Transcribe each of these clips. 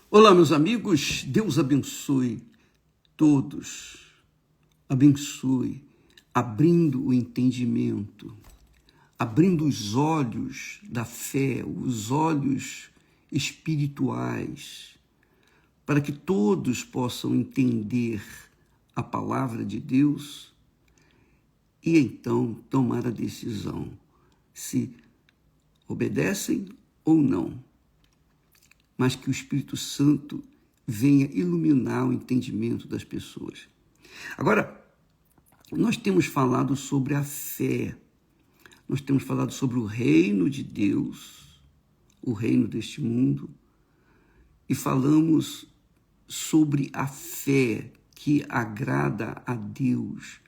Olá, meus amigos, Deus abençoe todos, abençoe, abrindo o entendimento, abrindo os olhos da fé, os olhos espirituais, para que todos possam entender a palavra de Deus e então tomar a decisão se obedecem ou não. Mas que o Espírito Santo venha iluminar o entendimento das pessoas. Agora, nós temos falado sobre a fé, nós temos falado sobre o reino de Deus, o reino deste mundo, e falamos sobre a fé que agrada a Deus,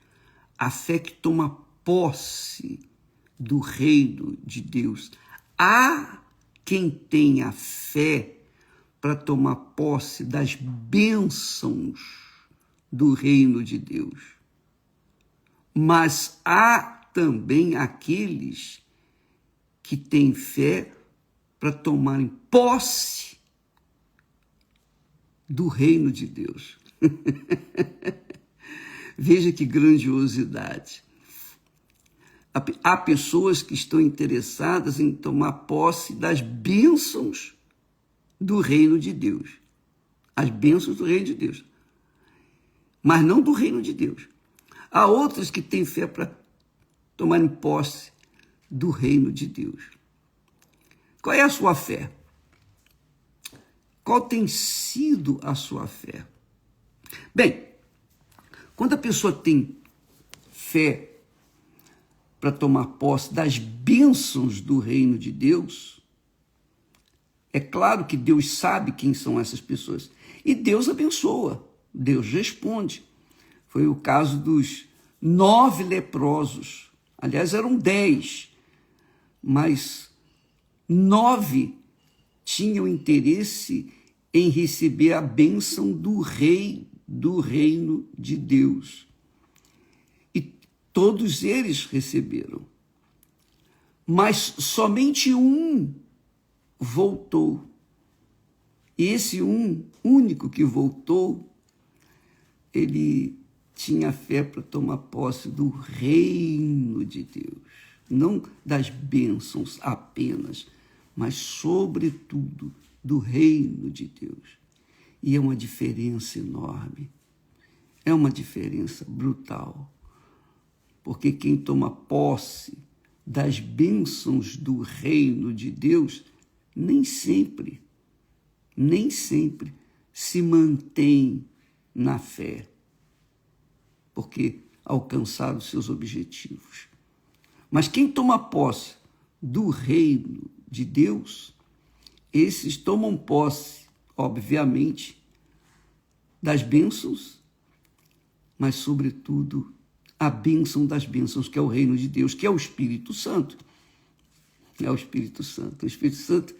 a fé que toma posse do reino de Deus. Há quem tenha fé para tomar posse das bênçãos do reino de Deus. Mas há também aqueles que têm fé para tomarem posse do reino de Deus. Veja que grandiosidade. Há pessoas que estão interessadas em tomar posse das bênçãos do reino de Deus. As bênçãos do reino de Deus. Mas não do reino de Deus. Há outros que têm fé para tomarem posse do reino de Deus. Qual é a sua fé? Qual tem sido a sua fé? Bem, quando a pessoa tem fé para tomar posse das bênçãos do reino de Deus, é claro que Deus sabe quem são essas pessoas. E Deus abençoa, Deus responde. Foi o caso dos 9 leprosos. Aliás, eram 10, mas 9 tinham interesse em receber a bênção do rei do reino de Deus. E todos eles receberam. Mas somente um voltou. E esse único que voltou, ele tinha fé para tomar posse do reino de Deus. Não das bênçãos apenas, mas sobretudo do reino de Deus. E é uma diferença enorme. É uma diferença brutal. Porque quem toma posse das bênçãos do reino de Deus nem sempre se mantém na fé, porque alcançaram os seus objetivos. Mas quem toma posse do reino de Deus, esses tomam posse, obviamente, das bênçãos, mas, sobretudo, a bênção das bênçãos, que é o reino de Deus, que é o Espírito Santo. É o Espírito Santo. O Espírito Santo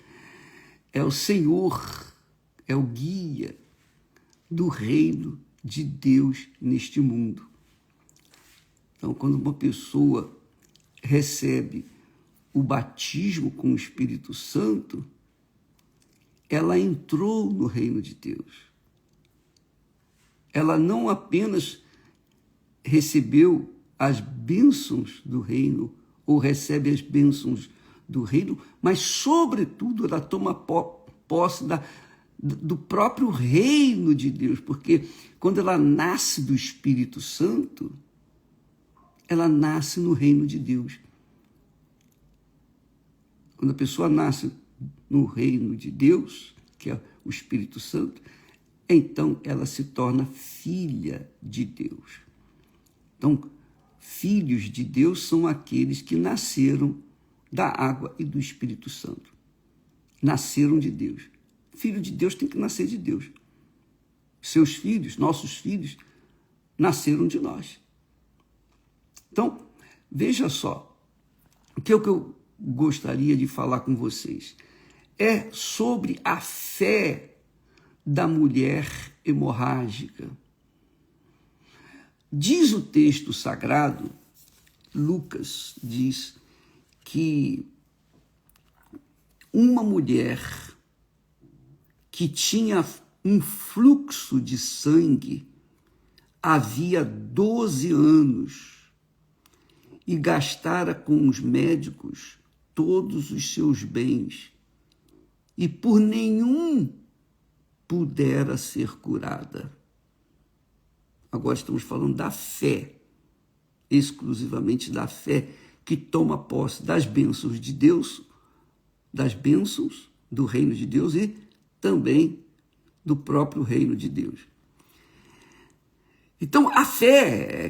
é o Senhor, é o guia do reino de Deus neste mundo. Então, quando uma pessoa recebe o batismo com o Espírito Santo, ela entrou no reino de Deus. Ela não apenas recebeu as bênçãos do reino, ou recebe as bênçãos do reino, mas, sobretudo, ela toma posse do próprio reino de Deus, porque quando ela nasce do Espírito Santo, ela nasce no reino de Deus. Quando a pessoa nasce no reino de Deus, que é o Espírito Santo, então ela se torna filha de Deus. Então, filhos de Deus são aqueles que nasceram da água e do Espírito Santo. Nasceram de Deus. Filho de Deus tem que nascer de Deus. Seus filhos, nossos filhos, nasceram de nós. Então, veja só, o que eu gostaria de falar com vocês é sobre a fé da mulher hemorrágica. Diz o texto sagrado, Lucas diz que uma mulher que tinha um fluxo de sangue havia 12 anos e gastara com os médicos todos os seus bens e por nenhum pudera ser curada. Agora estamos falando da fé, exclusivamente da fé que toma posse das bênçãos de Deus, das bênçãos do reino de Deus e também do próprio reino de Deus. Então, a fé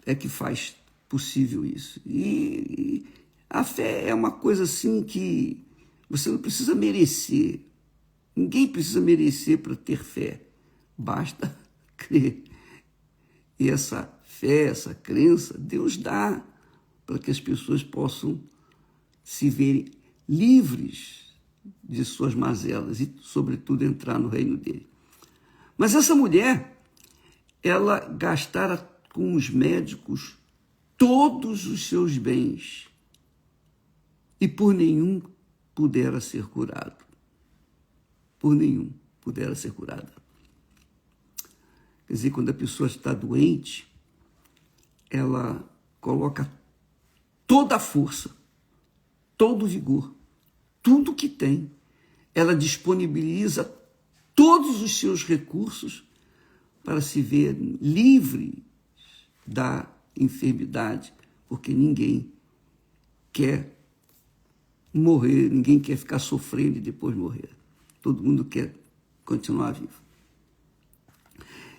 é que faz possível isso. E a fé é uma coisa assim que você não precisa merecer. Ninguém precisa merecer para ter fé. Basta crer. E essa fé, essa crença, Deus dá para que as pessoas possam se verem livres de suas mazelas e, sobretudo, entrar no reino dele. Mas essa mulher, ela gastara com os médicos todos os seus bens e por nenhum pudera ser curado. Por nenhum pudera ser curada. Quer dizer, quando a pessoa está doente, ela coloca toda a força, todo o vigor, tudo que tem. Ela disponibiliza todos os seus recursos para se ver livre da enfermidade, porque ninguém quer morrer, ninguém quer ficar sofrendo e depois morrer. Todo mundo quer continuar vivo.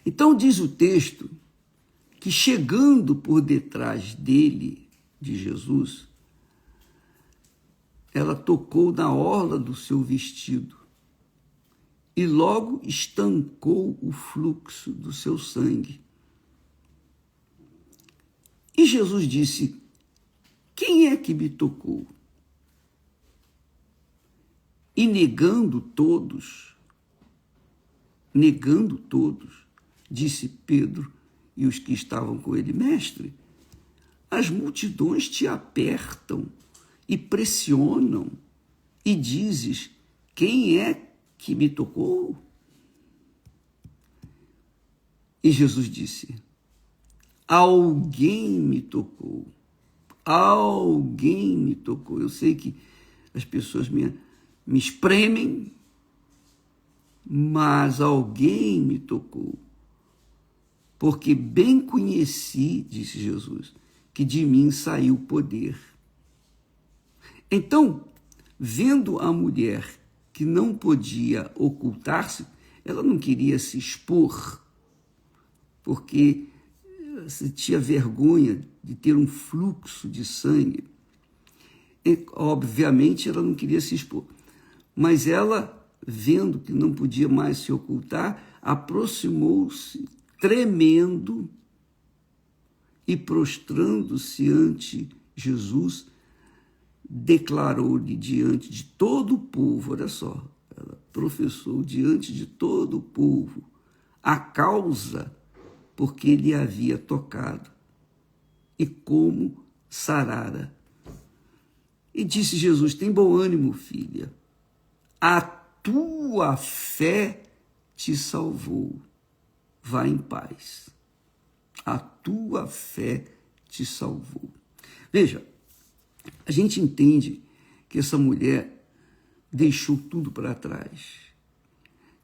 Então diz o texto que chegando por detrás dele, de Jesus, ela tocou na orla do seu vestido e logo estancou o fluxo do seu sangue. E Jesus disse: quem é que me tocou? E negando todos, disse Pedro e os que estavam com ele: mestre, as multidões te apertam e pressionam e dizes: quem é que me tocou? E Jesus disse: alguém me tocou. Alguém me tocou. Eu sei que as pessoas me espremem, mas alguém me tocou. Porque bem conheci, disse Jesus, que de mim saiu poder. Então, vendo a mulher que não podia ocultar-se, ela não queria se expor, porque se tinha vergonha de ter um fluxo de sangue. E, obviamente, ela não queria se expor. Mas ela, vendo que não podia mais se ocultar, aproximou-se, tremendo, e prostrando-se ante Jesus, declarou-lhe diante de todo o povo, olha só, ela professou diante de todo o povo a causa porque lhe havia tocado e como sarara. E disse Jesus: tem bom ânimo, filha, a tua fé te salvou, vá em paz. A tua fé te salvou. Veja, a gente entende que essa mulher deixou tudo para trás.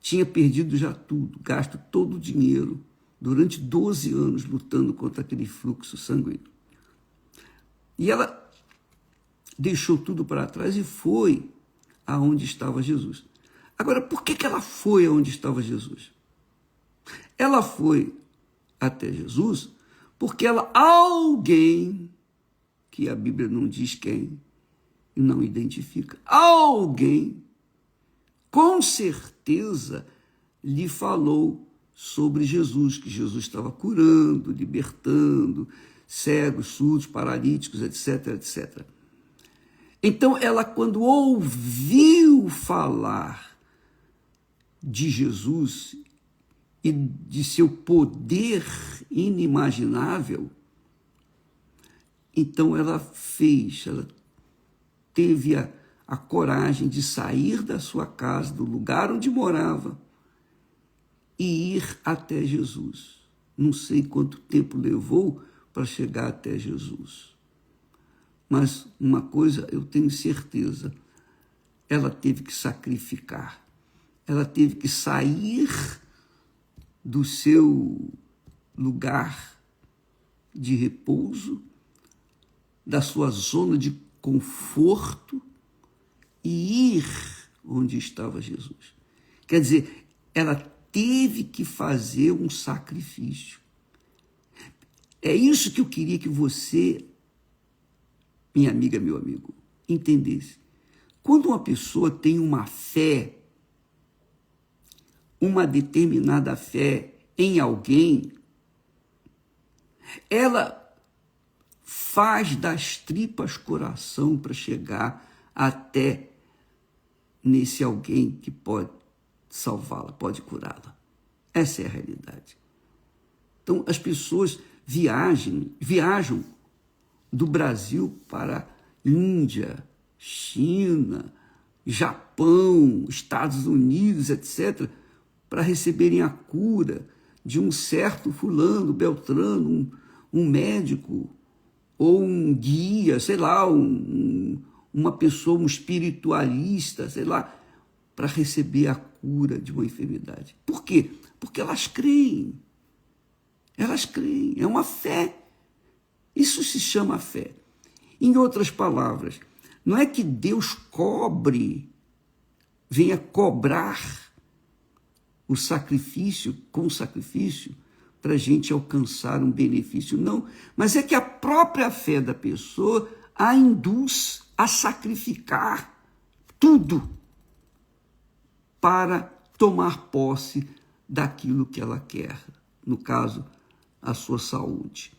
Tinha perdido já tudo, gasto todo o dinheiro durante 12 anos lutando contra aquele fluxo sanguíneo. E ela deixou tudo para trás e foi aonde estava Jesus. Agora, por que ela foi aonde estava Jesus? Ela foi até Jesus porque alguém, que a Bíblia não diz quem, e não identifica, alguém, com certeza, lhe falou sobre Jesus, que Jesus estava curando, libertando, cegos, surdos, paralíticos, etc, etc. Então, ela, quando ouviu falar de Jesus e de seu poder inimaginável, então ela teve a coragem de sair da sua casa, do lugar onde morava, e ir até Jesus. Não sei quanto tempo levou para chegar até Jesus. Mas uma coisa eu tenho certeza, ela teve que sacrificar. Ela teve que sair do seu lugar de repouso, da sua zona de conforto e ir onde estava Jesus. Quer dizer, ela teve que fazer um sacrifício. É isso que eu queria que você, minha amiga, meu amigo, entendesse. Quando uma pessoa tem uma fé, uma determinada fé em alguém, ela faz das tripas coração para chegar até nesse alguém que pode salvá-la, pode curá-la. Essa é a realidade. Então, as pessoas viajam do Brasil para Índia, China, Japão, Estados Unidos, etc., para receberem a cura de um certo fulano, beltrano, um médico, ou um guia, sei lá, uma pessoa, um espiritualista, sei lá, para receber a cura de uma enfermidade. Por quê? Porque elas creem. Elas creem, é uma fé. Isso se chama fé. Em outras palavras, não é que Deus venha cobrar o sacrifício, com o sacrifício, para a gente alcançar um benefício, não. Mas é que a própria fé da pessoa a induz a sacrificar tudo para tomar posse daquilo que ela quer, no caso, a sua saúde.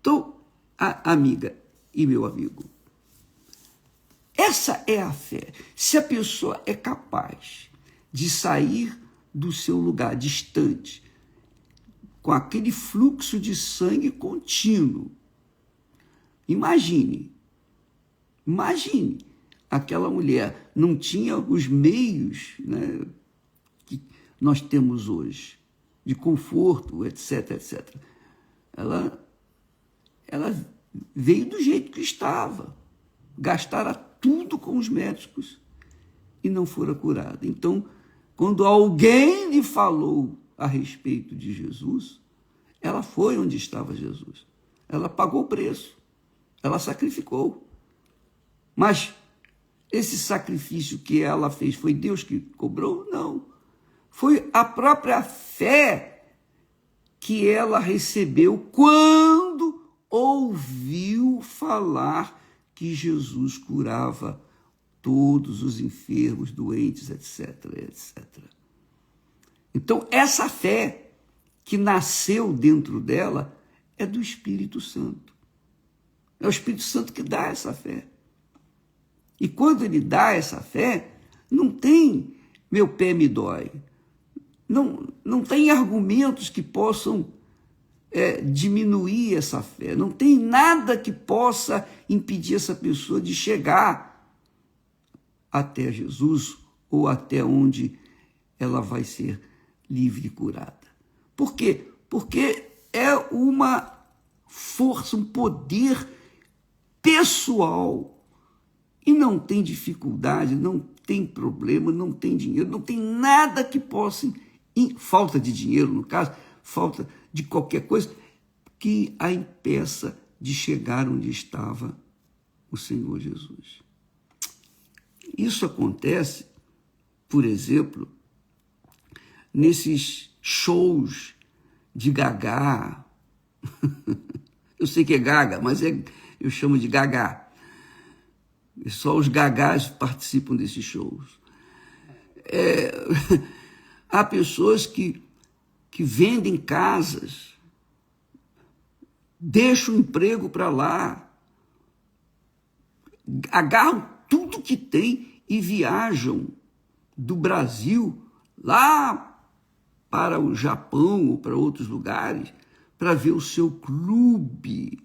Então, amiga e meu amigo, essa é a fé. Se a pessoa é capaz de sair do seu lugar distante, com aquele fluxo de sangue contínuo, imagine, aquela mulher não tinha os meios, né, que nós temos hoje, de conforto, etc, etc. Ela veio do jeito que estava, gastara tudo com os médicos e não fora curada. Então, quando alguém lhe falou a respeito de Jesus, ela foi onde estava Jesus. Ela pagou o preço, ela sacrificou. Mas esse sacrifício que ela fez, foi Deus que cobrou? Não. Foi a própria fé que ela recebeu quando ouviu falar que Jesus curava todos os enfermos, doentes, etc, etc. Então, essa fé que nasceu dentro dela é do Espírito Santo. É o Espírito Santo que dá essa fé. E quando ele dá essa fé, não tem meu pé me dói. Não tem argumentos que possam diminuir essa fé. Não tem nada que possa impedir essa pessoa de chegar até Jesus ou até onde ela vai ser livre e curada. Por quê? Porque é uma força, um poder pessoal. E não tem dificuldade, não tem problema, não tem dinheiro, não tem nada que possa, falta de dinheiro no caso, falta de qualquer coisa, que a impeça de chegar onde estava o Senhor Jesus. Isso acontece, por exemplo, nesses shows de Gagá. Eu sei que é Gaga, mas eu chamo de Gagá. E só os gagás participam desses shows. Há pessoas que vendem casas, deixam o emprego para lá, agarram tudo que tem e viajam do Brasil lá para o Japão ou para outros lugares para ver o seu clube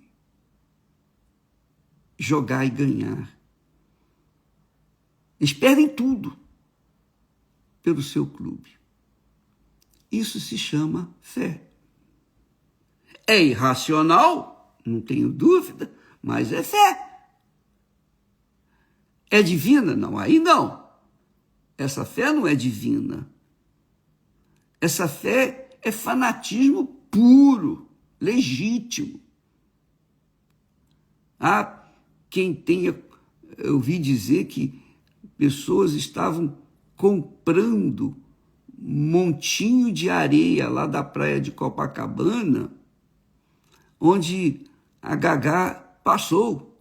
jogar e ganhar. Eles perdem tudo pelo seu clube. Isso se chama fé. É irracional, não tenho dúvida, mas é fé. É divina? Não, aí não. Essa fé não é divina. Essa fé é fanatismo puro, legítimo. Há quem tenha, eu ouvi dizer que pessoas estavam comprando montinho de areia lá da praia de Copacabana, onde a Gagá passou.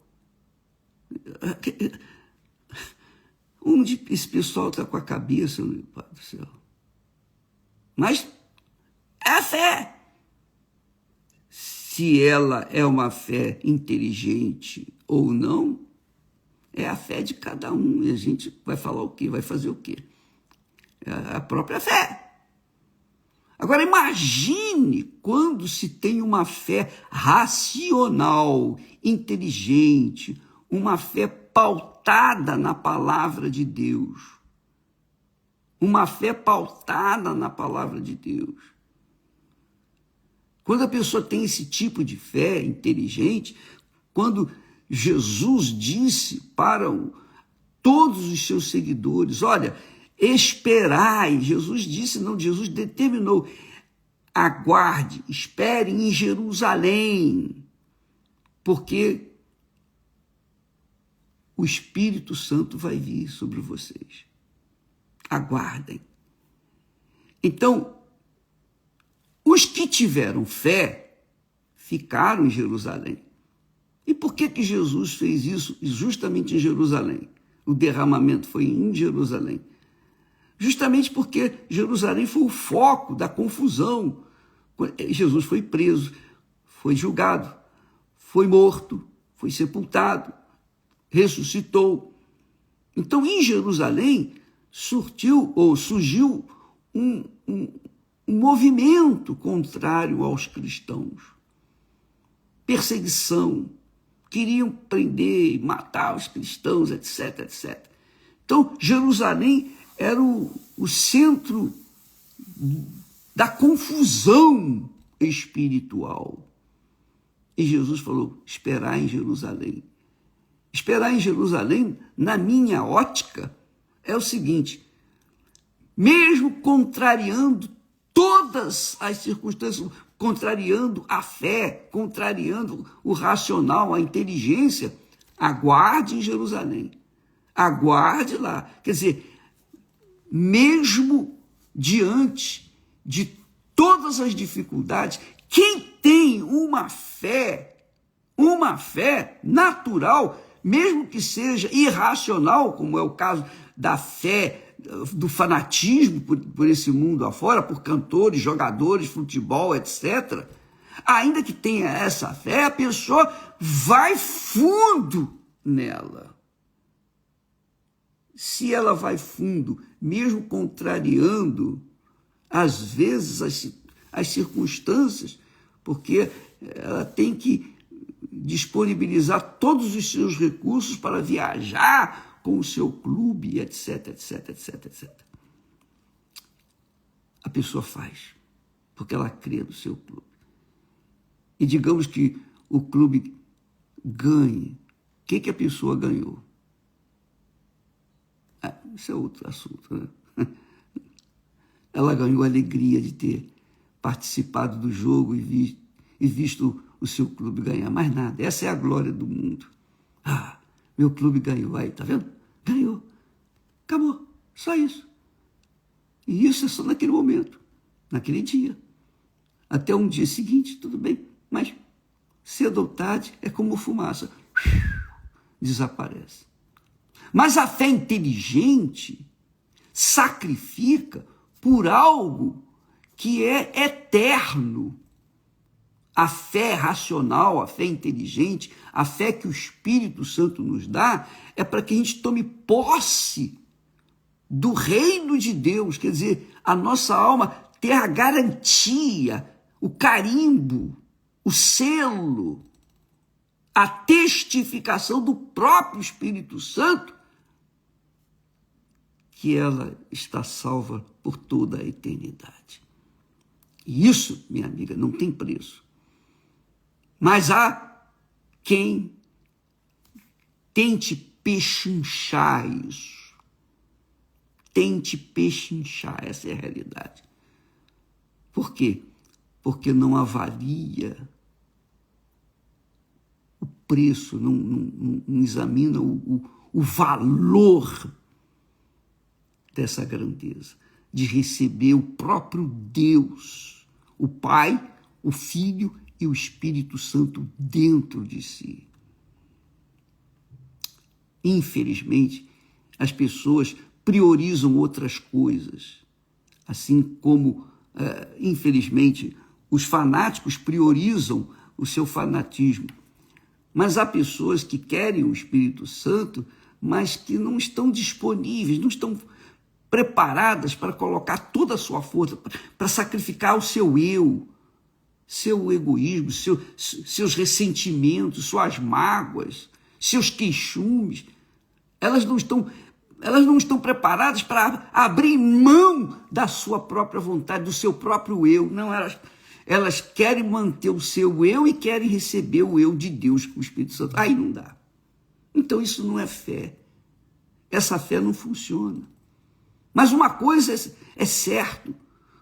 Onde esse pessoal está com a cabeça, meu Pai do céu? Mas é a fé. Se ela é uma fé inteligente ou não, é a fé de cada um. E a gente vai falar o quê? Vai fazer o quê? É a própria fé. Agora, imagine quando se tem uma fé racional, inteligente, uma fé pautada na palavra de Deus. Uma fé pautada na palavra de Deus. Quando a pessoa tem esse tipo de fé inteligente, quando Jesus disse para todos os seus seguidores, olha, esperai, Jesus disse, não, Jesus determinou, aguarde, espere em Jerusalém, porque o Espírito Santo vai vir sobre vocês. Aguardem. Então, os que tiveram fé ficaram em Jerusalém. E por que Jesus fez isso justamente em Jerusalém? O derramamento foi em Jerusalém. Justamente porque Jerusalém foi o foco da confusão. Jesus foi preso, foi julgado, foi morto, foi sepultado, ressuscitou. Então, em Jerusalém, surgiu um movimento contrário aos cristãos. Perseguição, queriam prender, matar os cristãos, etc, etc. Então, Jerusalém era o centro da confusão espiritual. E Jesus falou, esperar em Jerusalém. Esperar em Jerusalém, na minha ótica, é o seguinte, mesmo contrariando todas as circunstâncias, contrariando a fé, contrariando o racional, a inteligência, aguarde em Jerusalém. Aguarde lá. Quer dizer, mesmo diante de todas as dificuldades, quem tem uma fé natural, mesmo que seja irracional, como é o caso da fé, do fanatismo por esse mundo afora, por cantores, jogadores, futebol, etc., ainda que tenha essa fé, a pessoa vai fundo nela. Se ela vai fundo, mesmo contrariando, às vezes, as circunstâncias, porque ela tem que disponibilizar todos os seus recursos para viajar com o seu clube, etc, etc, etc, etc. A pessoa faz, porque ela crê no seu clube. E digamos que o clube ganhe. O que a pessoa ganhou? Isso é outro assunto, né? Ela ganhou a alegria de ter participado do jogo e visto o seu clube ganhar. Mais nada. Essa é a glória do mundo. Ah, meu clube ganhou. Aí, tá vendo? Ganhou. Acabou. Só isso. E isso é só naquele momento, naquele dia. Até um dia seguinte, tudo bem. Mas cedo ou tarde é como fumaça. Desaparece. Mas a fé inteligente sacrifica por algo que é eterno. A fé racional, a fé inteligente, a fé que o Espírito Santo nos dá, é para que a gente tome posse do reino de Deus, quer dizer, a nossa alma ter a garantia, o carimbo, o selo, a testificação do próprio Espírito Santo que ela está salva por toda a eternidade. E isso, minha amiga, não tem preço. Mas há quem tente pechinchar isso. Tente pechinchar, essa é a realidade. Por quê? Porque não avalia o preço, não examina o valor dessa grandeza, de receber o próprio Deus, o Pai, o Filho e o Espírito Santo dentro de si. Infelizmente, as pessoas priorizam outras coisas, assim como, infelizmente, os fanáticos priorizam o seu fanatismo. Mas há pessoas que querem o Espírito Santo, mas que não estão disponíveis, não estão preparadas para colocar toda a sua força, para sacrificar o seu eu, seu egoísmo, seus ressentimentos, suas mágoas, seus queixumes. Elas não estão preparadas para abrir mão da sua própria vontade, do seu próprio eu. Não, elas querem manter o seu eu e querem receber o eu de Deus, o Espírito Santo. Aí não dá. Então isso não é fé. Essa fé não funciona. Mas uma coisa é certo,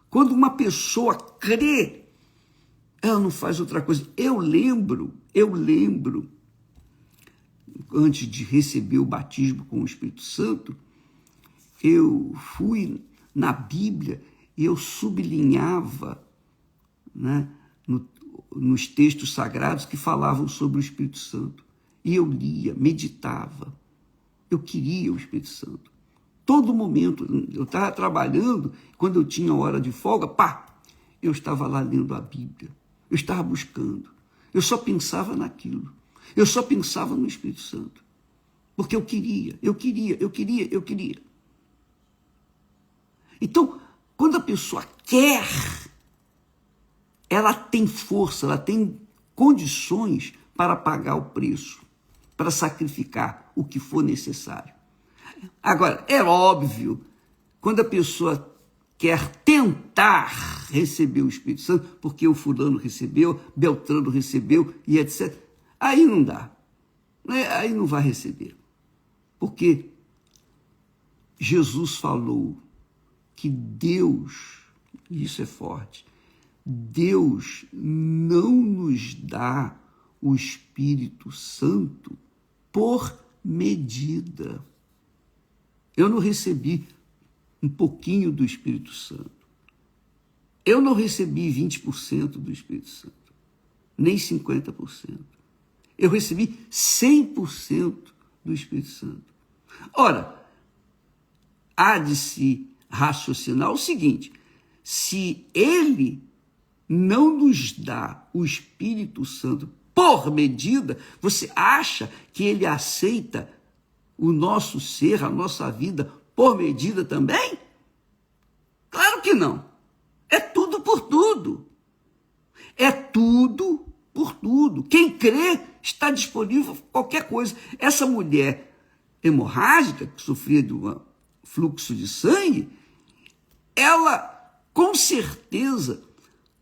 quando uma pessoa crê, ela não faz outra coisa. Eu lembro, antes de receber o batismo com o Espírito Santo, eu fui na Bíblia e eu sublinhava, né, nos textos sagrados que falavam sobre o Espírito Santo. E eu lia, meditava. Eu queria o Espírito Santo. Todo momento, eu estava trabalhando, quando eu tinha hora de folga, eu estava lá lendo a Bíblia. Eu estava buscando. Eu só pensava naquilo. Eu só pensava no Espírito Santo. Porque eu queria. Então, quando a pessoa quer, ela tem força, ela tem condições para pagar o preço, para sacrificar o que for necessário. Agora, é óbvio, quando a pessoa quer tentar receber o Espírito Santo, porque o fulano recebeu, Beltrano recebeu e etc., aí não dá, aí não vai receber. Porque Jesus falou que Deus, isso é forte, Deus não nos dá o Espírito Santo por medida. Eu não recebi um pouquinho do Espírito Santo. Eu não recebi 20% do Espírito Santo, nem 50%. Eu recebi 100% do Espírito Santo. Ora, há de se raciocinar o seguinte: se ele não nos dá o Espírito Santo por medida, você acha que ele aceita o nosso ser, a nossa vida, por medida também? Claro que não. É tudo por tudo. É tudo por tudo. Quem crê está disponível para qualquer coisa. Essa mulher hemorrágica, que sofria de um fluxo de sangue, ela, com certeza,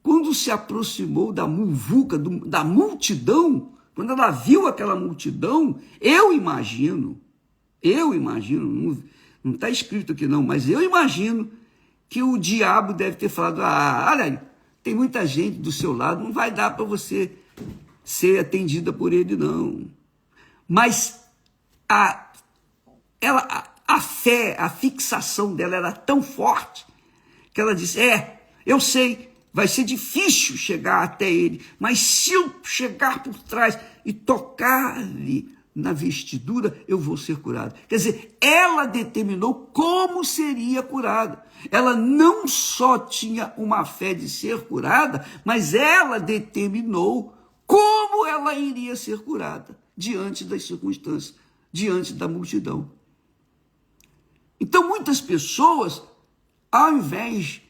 quando se aproximou da muvuca, da multidão, quando ela viu aquela multidão, eu imagino, não está escrito aqui não, mas eu imagino que o diabo deve ter falado: olha aí, tem muita gente do seu lado, não vai dar para você ser atendida por ele não. Mas a fé, a fixação dela era tão forte, que ela disse: eu sei, vai ser difícil chegar até ele, mas se eu chegar por trás e tocar-lhe na vestidura, eu vou ser curada. Quer dizer, ela determinou como seria curada. Ela não só tinha uma fé de ser curada, mas ela determinou como ela iria ser curada diante das circunstâncias, diante da multidão. Então, muitas pessoas, ao invés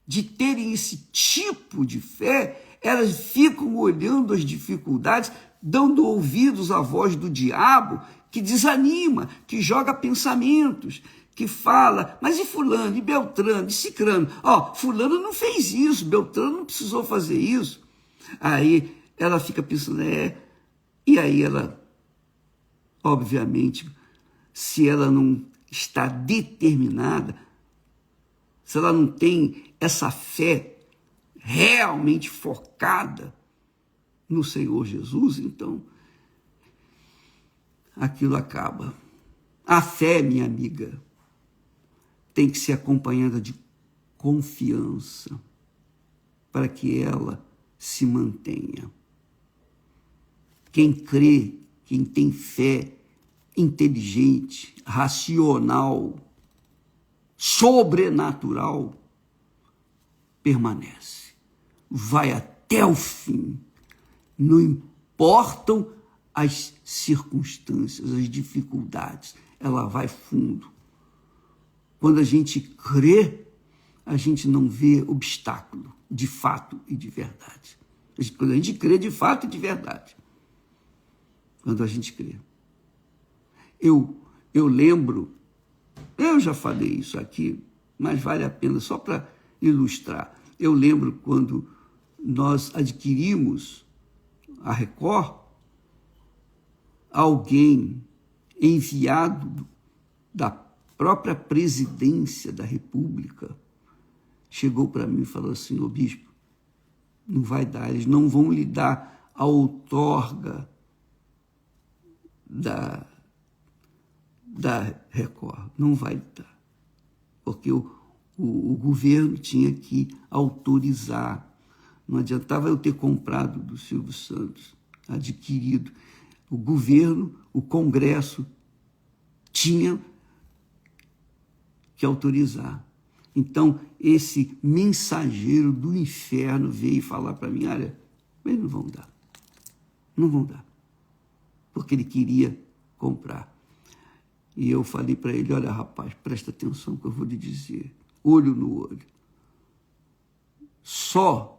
de terem esse tipo de fé, elas ficam olhando as dificuldades, dando ouvidos à voz do diabo, que desanima, que joga pensamentos, que fala, mas e fulano, e Beltrano, e Cicrano? Ó, fulano não fez isso, Beltrano não precisou fazer isso. Aí ela fica pensando, e aí ela, obviamente, se ela não está determinada, se ela não tem essa fé realmente focada no Senhor Jesus, então aquilo acaba. A fé, minha amiga, tem que ser acompanhada de confiança para que ela se mantenha. Quem crê, quem tem fé inteligente, racional, sobrenatural, permanece, vai até o fim. Não importam as circunstâncias, as dificuldades, ela vai fundo. Quando a gente crê, a gente não vê obstáculo, de fato e de verdade. Quando a gente crê de fato e de verdade. Quando a gente crê. Eu lembro, eu já falei isso aqui, mas vale a pena só para ilustrar. Eu lembro quando nós adquirimos a Record, alguém enviado da própria presidência da República chegou para mim e falou assim: ô bispo, não vai dar, eles não vão lhe dar a outorga da Record, não vai dar, porque o governo tinha que autorizar. Não adiantava eu ter comprado do Silvio Santos, adquirido. O governo, o Congresso, tinha que autorizar. Então, esse mensageiro do inferno veio falar para mim: olha, eles não vão dar. Não vão dar. Porque ele queria comprar. E eu falei para ele: olha, rapaz, presta atenção que eu vou lhe dizer. Olho no olho. Só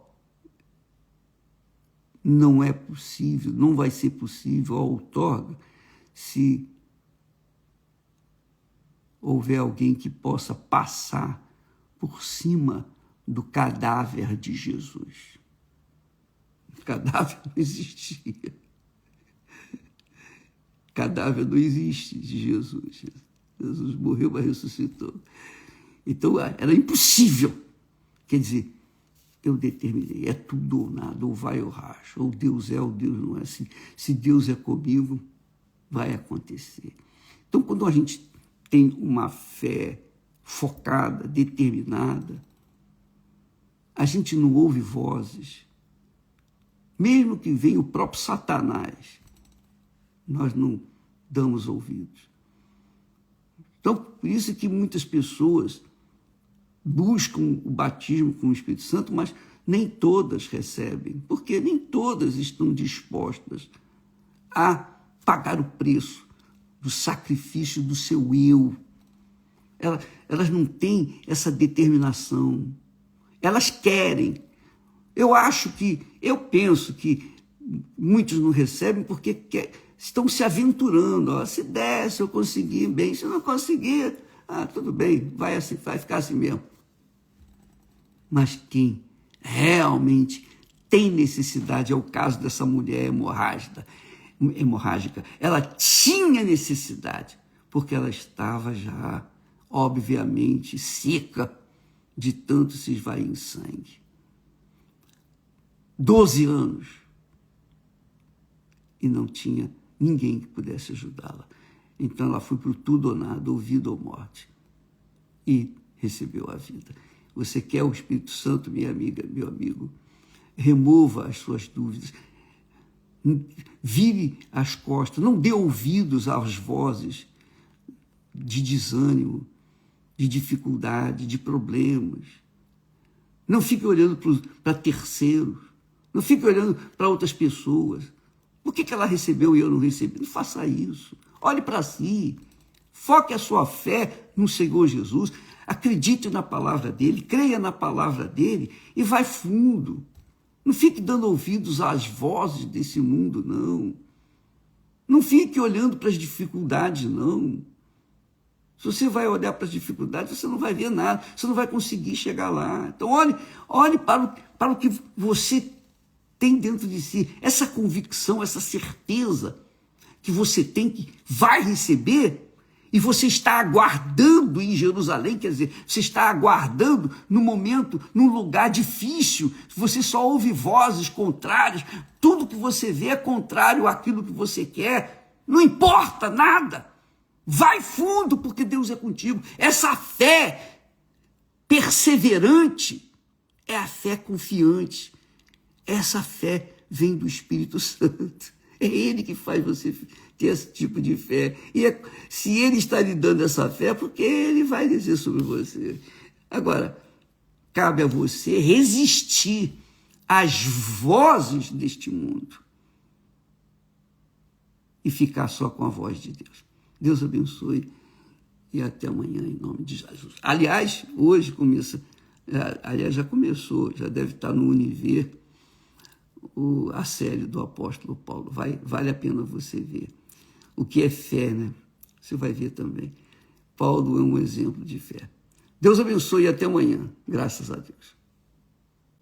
não é possível, não vai ser possível a outorga se houver alguém que possa passar por cima do cadáver de Jesus. O cadáver não existia. Cadáver não existe de Jesus. Jesus morreu, mas ressuscitou. Então, era impossível. Quer dizer, eu determinei, é tudo ou nada, ou vai ou racha, ou Deus é, ou Deus não é. Se Deus é comigo, vai acontecer. Então, quando a gente tem uma fé focada, determinada, a gente não ouve vozes, mesmo que venha o próprio Satanás, nós não damos ouvidos. Então, por isso que muitas pessoas buscam o batismo com o Espírito Santo, mas nem todas recebem, porque nem todas estão dispostas a pagar o preço do sacrifício do seu eu. Elas não têm essa determinação. Elas querem. Eu penso que muitos não recebem porque estão se aventurando. Se der, se eu conseguir, bem. Se eu não conseguir, tudo bem, vai ficar assim mesmo. Mas quem realmente tem necessidade, é o caso dessa mulher hemorrágica, ela tinha necessidade, porque ela estava já, obviamente, seca de tanto se esvair em sangue. 12 anos. E não tinha ninguém que pudesse ajudá-la. Então ela foi para o tudo ou nada, ou vida ou morte. E recebeu a vida. Você quer o Espírito Santo, minha amiga, meu amigo? Remova as suas dúvidas. Vire as costas. Não dê ouvidos às vozes de desânimo, de dificuldade, de problemas. Não fique olhando para terceiros. Não fique olhando para outras pessoas. Por que ela recebeu e eu não recebi? Não faça isso. Olhe para si. Foque a sua fé no Senhor Jesus. Acredite na palavra dele, creia na palavra dele e vai fundo. Não fique dando ouvidos às vozes desse mundo, não. Não fique olhando para as dificuldades, não. Se você vai olhar para as dificuldades, você não vai ver nada, você não vai conseguir chegar lá. Então, olhe para o que você tem dentro de si, essa convicção, essa certeza que você tem que vai receber, e você está aguardando em Jerusalém, quer dizer, você está aguardando no momento, num lugar difícil, você só ouve vozes contrárias, tudo que você vê é contrário àquilo que você quer, não importa nada, vai fundo, porque Deus é contigo. Essa fé perseverante é a fé confiante, essa fé vem do Espírito Santo, é Ele que faz você ter esse tipo de fé. E se Ele está lhe dando essa fé, porque Ele vai descer sobre você. Agora, cabe a você resistir às vozes deste mundo e ficar só com a voz de Deus. Deus abençoe e até amanhã, em nome de Jesus. Aliás, hoje começa, já começou, já deve estar no Univer, a série do apóstolo Paulo. Vale a pena você ver. O que é fé, né? Você vai ver também. Paulo é um exemplo de fé. Deus abençoe e até amanhã. Graças a Deus.